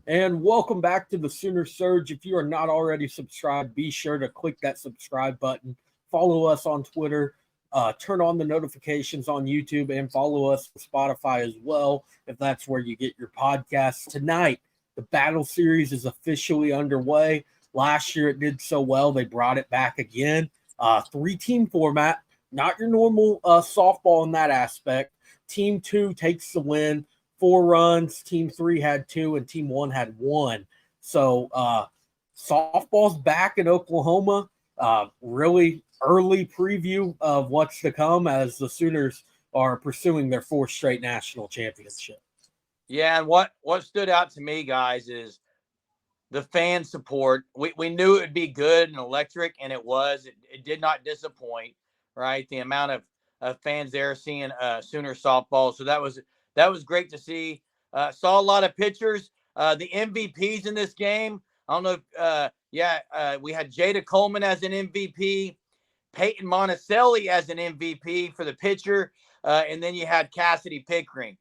And welcome back to the Sooner Surge. If you are not already subscribed, be sure to click that subscribe button. Follow us on Twitter. Turn on the notifications on YouTube and follow us on Spotify as well, if that's where you get your podcasts. Tonight, the Battle Series is officially underway. Last year it did so well, they brought it back again. Three-team format, not your normal softball in that aspect. Team 2 takes the win. 4 runs. Team 3 had 2, and Team 1 had 1. So softball's back in Oklahoma. Really early preview of what's to come as the Sooners are pursuing their 4th straight national championship. Yeah, and what stood out to me, guys, is the fan support. We knew it would be good and electric, and it was. It did not disappoint, right? The amount of fans there seeing Sooner softball. So that was great to see. Saw a lot of pitchers. The MVPs in this game. I don't know if, we had Jada Coleman as an MVP, Peyton Monticelli as an MVP for the pitcher, and then you had Cassidy Pickering.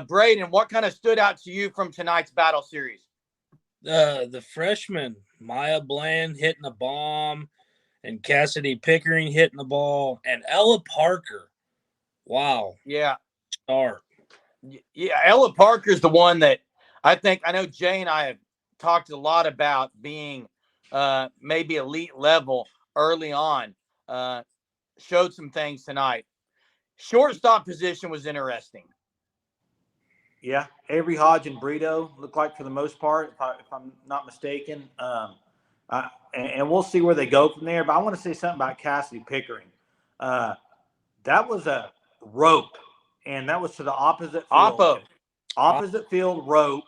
Braden, what kind of stood out to you from tonight's battle series? The freshman, Maya Bland hitting a bomb, and Cassidy Pickering hitting the ball, and Ella Parker. Wow. Yeah. Start. Yeah, Ella Parker's the one that I know Jay and I have talked a lot about being maybe elite level early on. Showed some things tonight. Shortstop position was interesting. Yeah, Avery Hodge and Brito look like for the most part, if I'm not mistaken. And we'll see where they go from there. But I want to say something about Cassidy Pickering. That was a rope, and that was to the opposite field. Opposite field rope.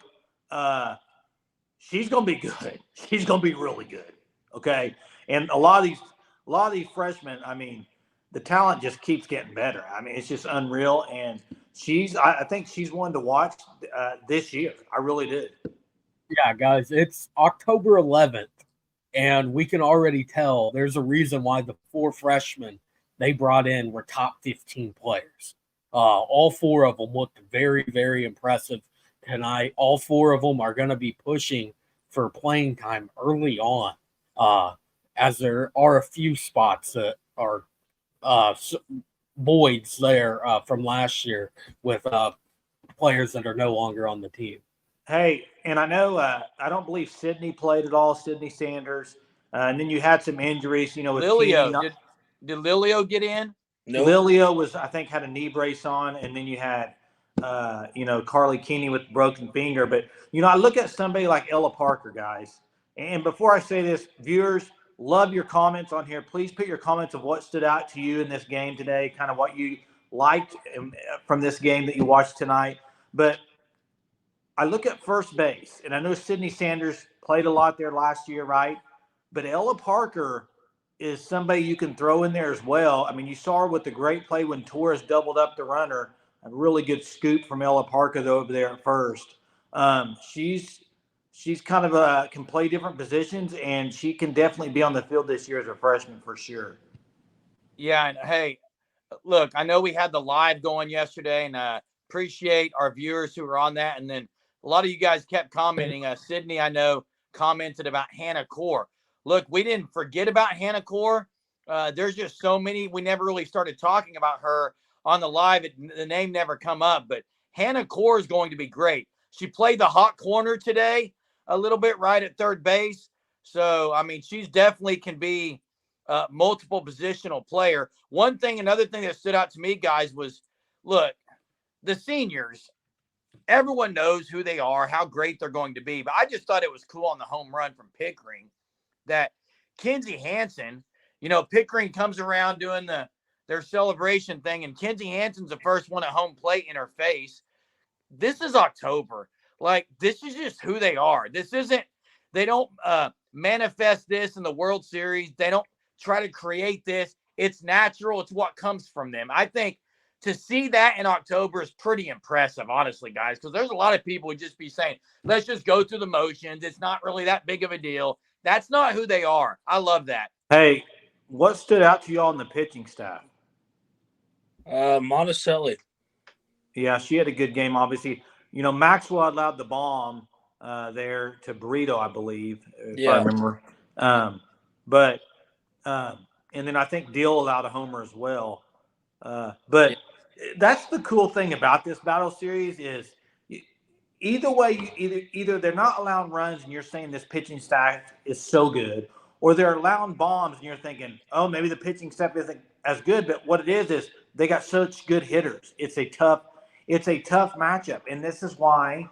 She's going to be good. She's going to be really good. Okay, and a lot of these freshmen. I mean, the talent just keeps getting better. I mean, it's just unreal, and I think she's one to watch this year. I really did. Yeah, guys, it's October 11th, and we can already tell there's a reason why the 4 freshmen they brought in were top 15 players. All 4 of them looked very, very impressive tonight. All 4 of them are going to be pushing for playing time early on, as there are a few spots that are voids there from last year with players that are no longer on the team. Hey, and I know I don't believe Sydney played at all, Sydney Sanders. And then you had some injuries, with Lilio. Did Lilio get in? No. Lilio I think, had a knee brace on, and then you had, Carly Keeney with broken finger. But, I look at somebody like Ella Parker, guys. And before I say this, viewers, love your comments on here. Please put your comments of what stood out to you in this game today, kind of what you liked from this game that you watched tonight. But I look at first base, and I know Sydney Sanders played a lot there last year, right? But Ella Parker is somebody you can throw in there as well. I mean, you saw her with the great play when Torres doubled up the runner. A really good scoop from Ella Parker over there at first. She's kind of can play different positions, and she can definitely be on the field this year as a freshman for sure. Yeah, and hey, look, I know we had the live going yesterday, and appreciate our viewers who were on that. And then a lot of you guys kept commenting. Sydney, I know, commented about Hannah Core. Look, we didn't forget about Hannah Core. There's just so many. We never really started talking about her on the live. The name never come up, but Hannah Core is going to be great. She played the hot corner today a little bit right at third base. So, I mean, she's definitely can be a multiple positional player. Another thing that stood out to me, guys, was, look, the seniors, everyone knows who they are, how great they're going to be. But I just thought it was cool on the home run from Pickering that Kinsey Hansen, Pickering comes around doing their celebration thing, and Kinsey Hansen's the first one at home plate in her face. This is October. Like, this is just who they are. They don't manifest this in the World Series. They don't try to create this. It's natural. It's what comes from them. I think to see that in October is pretty impressive, honestly, guys, because there's a lot of people who just be saying, let's just go through the motions. It's not really that big of a deal. That's not who they are. I love that. Hey, what stood out to y'all in the pitching staff? Monticelli. Yeah, she had a good game, obviously. Maxwell allowed the bomb, there to Burrito, I believe, if I Yeah. remember. But and then I think Deal allowed a homer as well. But that's the cool thing about this battle series is either way, either they're not allowing runs and you're saying this pitching staff is so good, or they're allowing bombs and you're thinking, oh, maybe the pitching staff isn't as good. But what it is they got such good hitters. It's a tough matchup, and this is why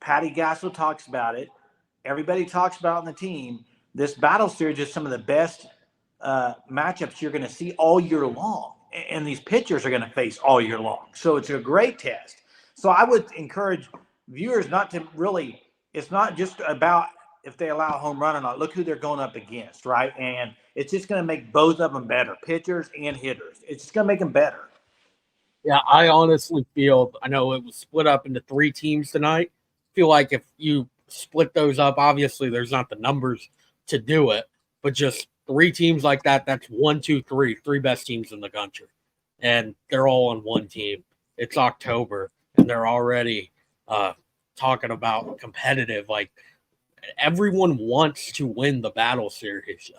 Patty Gasso talks about it. Everybody talks about it on the team. This battle series is some of the best matchups you're going to see all year long, and these pitchers are going to face all year long. So it's a great test. So I would encourage viewers not to really. It's not just about if they allow a home run or not. Look who they're going up against, right? And it's just going to make both of them better, pitchers and hitters. It's just going to make them better. Yeah, I honestly feel, I know it was split up into 3 teams tonight. Feel like if you split those up, obviously there's not the numbers to do it, but just 3 teams like that, that's 1, 2, 3 best teams in the country. And they're all on one team. It's October, and they're already talking about competitive. Like, everyone wants to win the battle series.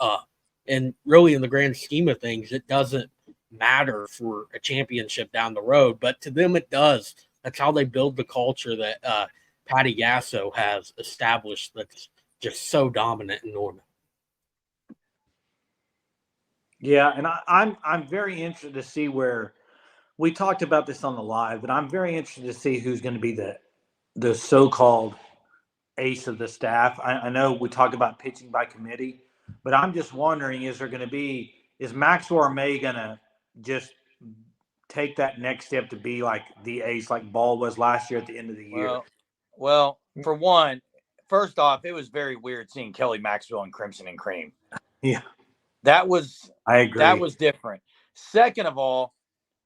And really, in the grand scheme of things, it doesn't matter for a championship down the road, but to them it does. That's how they build the culture that Patty Gasso has established that's just so dominant in Norman. Yeah, and I'm very interested to see where we talked about this on the live, but I'm very interested to see who's going to be the so-called ace of the staff. I know we talked about pitching by committee, but I'm just wondering, is Maxwell or May going to just take that next step to be like the ace, like Ball was last year at the end of the year? Well, for one, first off, it was very weird seeing Kelly Maxwell in Crimson and Cream. Yeah. I agree. That was different. Second of all,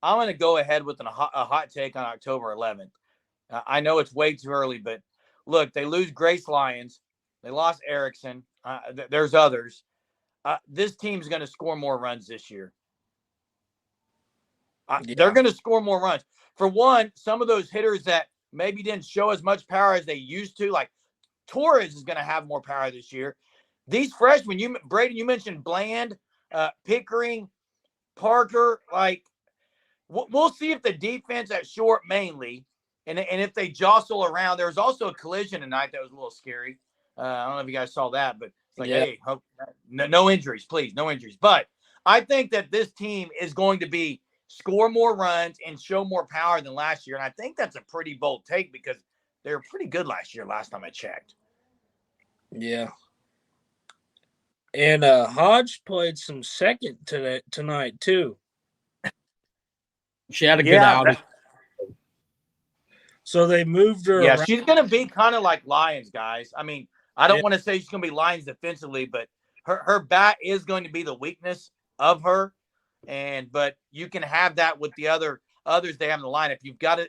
I'm going to go ahead with a hot take on October 11th. I know it's way too early, but look, they lose Grace Lyons. They lost Erickson. There's others. This team's going to score more runs this year. They're going to score more runs. For one, some of those hitters that maybe didn't show as much power as they used to, like Torres is going to have more power this year. These freshmen, Braden, you mentioned Bland, Pickering, Parker. Like, we'll see if the defense at short mainly, and if they jostle around. There was also a collision tonight that was a little scary. I don't know if you guys saw that, but it's like, hey, no injuries, please, no injuries. But I think that this team is going to score more runs and show more power than last year. And I think that's a pretty bold take because they were pretty good last year, last time I checked. Yeah. And Hodge played some second tonight, too. She had a good outing. So they moved her around. She's going to be kind of like Lions, guys. I mean, I don't want to say she's going to be Lions defensively, but her bat is going to be the weakness of her. But you can have that with the others they have in the lineup. You've got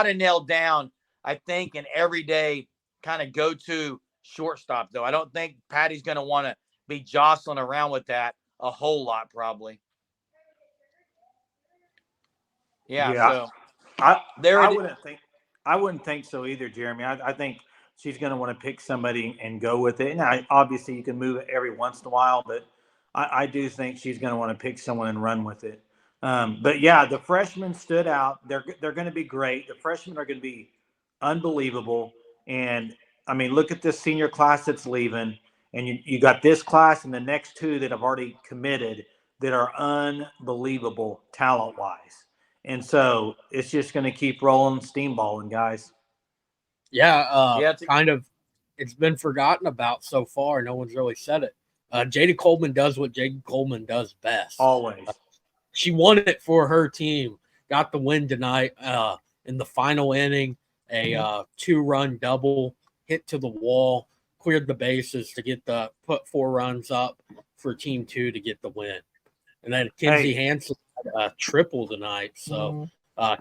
to nail down, I think, an everyday kind of go-to shortstop, though. I don't think Patty's going to want to be jostling around with that a whole lot, probably. So I wouldn't think so either, Jeremy. I think she's going to want to pick somebody and go with it. Now, obviously, you can move it every once in a while, but I do think she's going to want to pick someone and run with it. But yeah, the freshmen stood out. They're going to be great. The freshmen are going to be unbelievable. And I mean, look at this senior class that's leaving, and you got this class and the next 2 that have already committed that are unbelievable talent-wise. And so it's just going to keep rolling, steamballing, guys. It's been forgotten about so far. No one's really said it. Jada Coleman does what Jada Coleman does best. Always. She won it for her team. Got the win tonight in the final inning. A 2-run double hit to the wall, cleared the bases to put 4 runs up for Team 2 to get the win. And then Kinsey Hansen had a triple tonight. So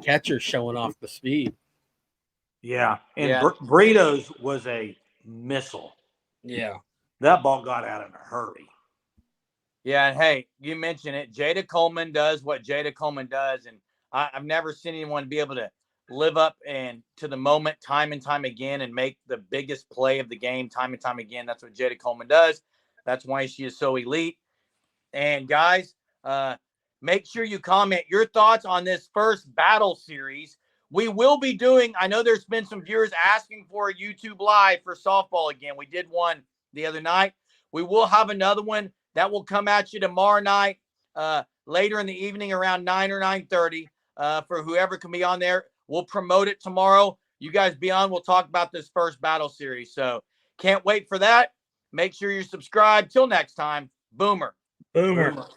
catcher's showing off the speed. Yeah. And Burritos was a missile. Yeah. That ball got out in a hurry. Yeah, and hey, you mentioned it. Jada Coleman does what Jada Coleman does, and I've never seen anyone be able to live up and to the moment time and time again and make the biggest play of the game time and time again. That's what Jada Coleman does. That's why she is so elite. And guys, make sure you comment your thoughts on this first battle series. We will be doing, I know there's been some viewers asking for a YouTube live for softball again. We did one the other night. We will have another one that will come at you tomorrow night, later in the evening around 9 or 9:30, for whoever can be on there. We'll promote it tomorrow. You guys be on. We'll talk about this first battle series. So can't wait for that. Make sure you're subscribed. Till next time, Boomer. Boomer.